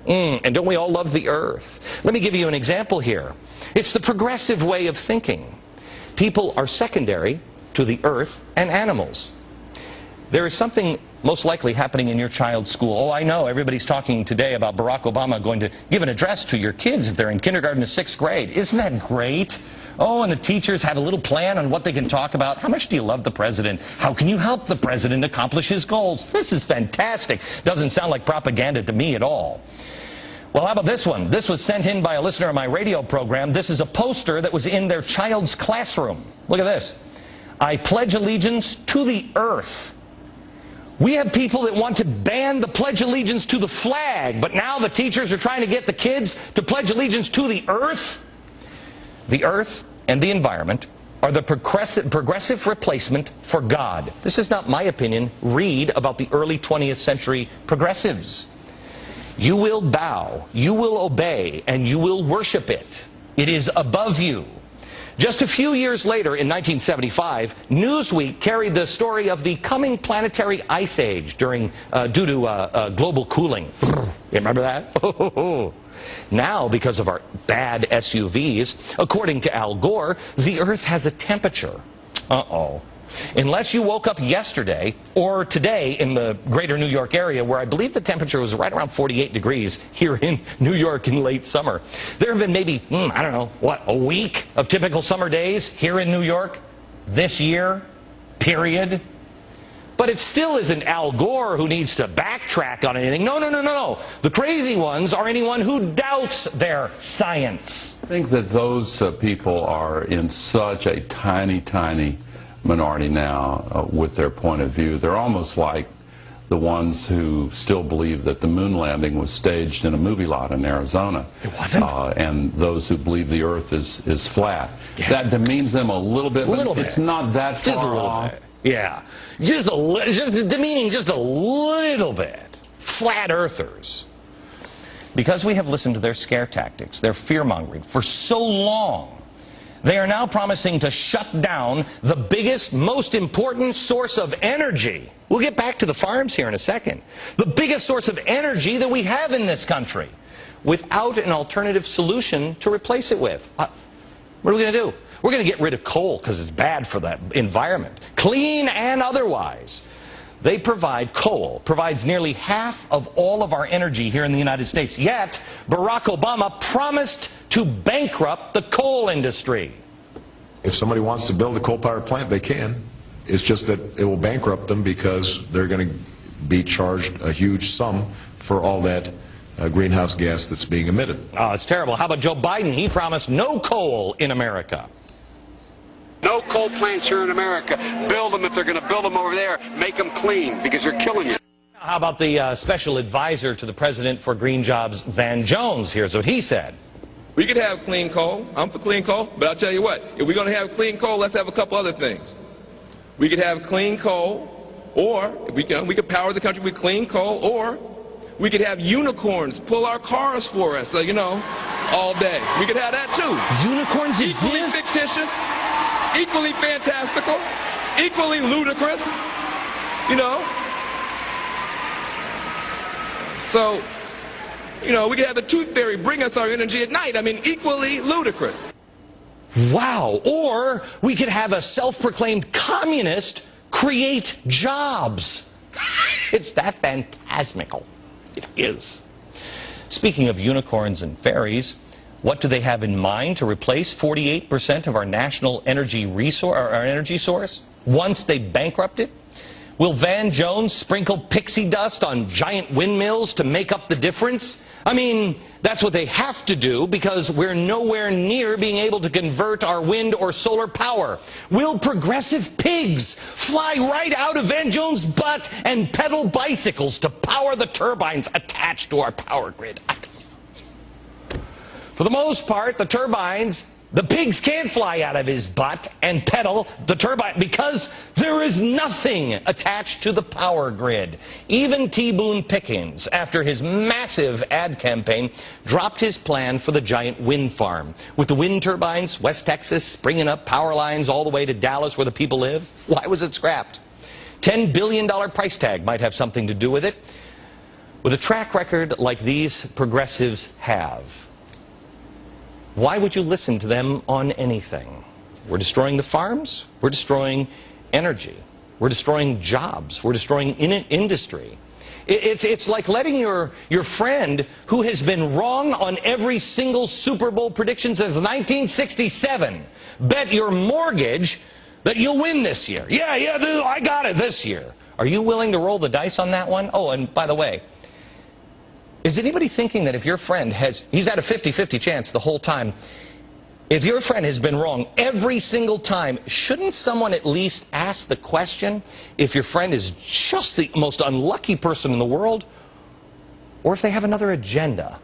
And don't we all love the earth? Let me give you an example here. It's the progressive way of thinking. People are secondary to the earth and animals. There is something most likely happening in your child's school. Oh, I know, everybody's talking today about Barack Obama going to give an address to your kids if they're in kindergarten to 6th grade. Isn't that great? Oh, and the teachers have a little plan on what they can talk about. How much do you love the president? How can you help the president accomplish his goals? This is fantastic. Doesn't sound like propaganda to me at all. Well, how about this one? This was sent in by a listener of my radio program. This is a poster that was in their child's classroom. Look at this. I pledge allegiance to the earth. We have people that want to ban the pledge allegiance to the flag, but now the teachers are trying to get the kids to pledge allegiance to the earth. The earth and the environment are the progressive replacement for God. This is not my opinion. Read about the early 20th century progressives. You will bow, you will obey, and you will worship it. It is above you. Just a few years later, in 1975, Newsweek carried the story of the coming planetary ice age due to global cooling. You remember that? Now, because of our bad SUVs, according to Al Gore, the Earth has a temperature. Uh-oh. Unless you woke up yesterday or today in the greater New York area, where I believe the temperature was right around 48 degrees here in New York in late summer. There have been maybe, I don't know, a week of typical summer days here in New York this year, period. But it still isn't Al Gore who needs to backtrack on anything. No. The crazy ones are anyone who doubts their science. I think that those people are in such a tiny minority now with their point of view. They're almost like the ones who still believe that the moon landing was staged in a movie lot in Arizona. It wasn't? And those who believe the earth is flat. Yeah. That demeans them a little bit, but it's not that far just a little off. Bit. Yeah. Just demeaning just a little bit. Flat earthers. Because we have listened to their scare tactics, their fear-mongering for so long, they are now promising to shut down the biggest, most important source of energy. We'll get back to the farms here in a second. The biggest source of energy that we have in this country, without an alternative solution to replace it with. What are we going to do? We're going to get rid of coal because it's bad for the environment, clean and otherwise. Coal provides nearly half of all of our energy here in the United States. Yet, Barack Obama promised to bankrupt the coal industry. If somebody wants to build a coal-powered plant, they can. It's just that it will bankrupt them because they're going to be charged a huge sum for all that greenhouse gas that's being emitted. Oh, it's terrible. How about Joe Biden? He promised no coal in America. No coal plants here in America. Build them if they're going to build them over there. Make them clean because they're killing you. How about the special advisor to the president for green jobs, Van Jones? Here's what he said. We could have clean coal. I'm for clean coal. But I'll tell you what, if we're going to have clean coal, let's have a couple other things. We could have clean coal, or if we could power the country with clean coal, or we could have unicorns pull our cars for us, all day. We could have that too. Unicorns equally exist? Fictitious, equally fantastical, equally ludicrous, So, we could have the tooth fairy bring us our energy at night. Equally ludicrous. Wow. Or we could have a self-proclaimed communist create jobs. It's that phantasmical. It is. Speaking of unicorns and fairies, what do they have in mind to replace 48% of our national energy source once they bankrupt it? Will Van Jones sprinkle pixie dust on giant windmills to make up the difference? That's what they have to do because we're nowhere near being able to convert our wind or solar power. Will progressive pigs fly right out of Van Jones' butt and pedal bicycles to power the turbines attached to our power grid? For the most part, the pigs can't fly out of his butt and pedal the turbine because there is nothing attached to the power grid. Even T. Boone Pickens, after his massive ad campaign, dropped his plan for the giant wind farm. With the wind turbines, West Texas, bringing up power lines all the way to Dallas where the people live, why was it scrapped? $10 billion price tag might have something to do with it. With a track record like these progressives have, why would you listen to them on anything? We're destroying the farms. We're destroying energy. We're destroying jobs. We're destroying industry. It's like letting your friend who has been wrong on every single Super Bowl prediction since 1967 bet your mortgage that you'll win this year. Yeah, I got it this year. Are you willing to roll the dice on that one? Oh, and by the way, is anybody thinking that if your friend he's had a 50-50 chance the whole time, if your friend has been wrong every single time, shouldn't someone at least ask the question if your friend is just the most unlucky person in the world, or if they have another agenda?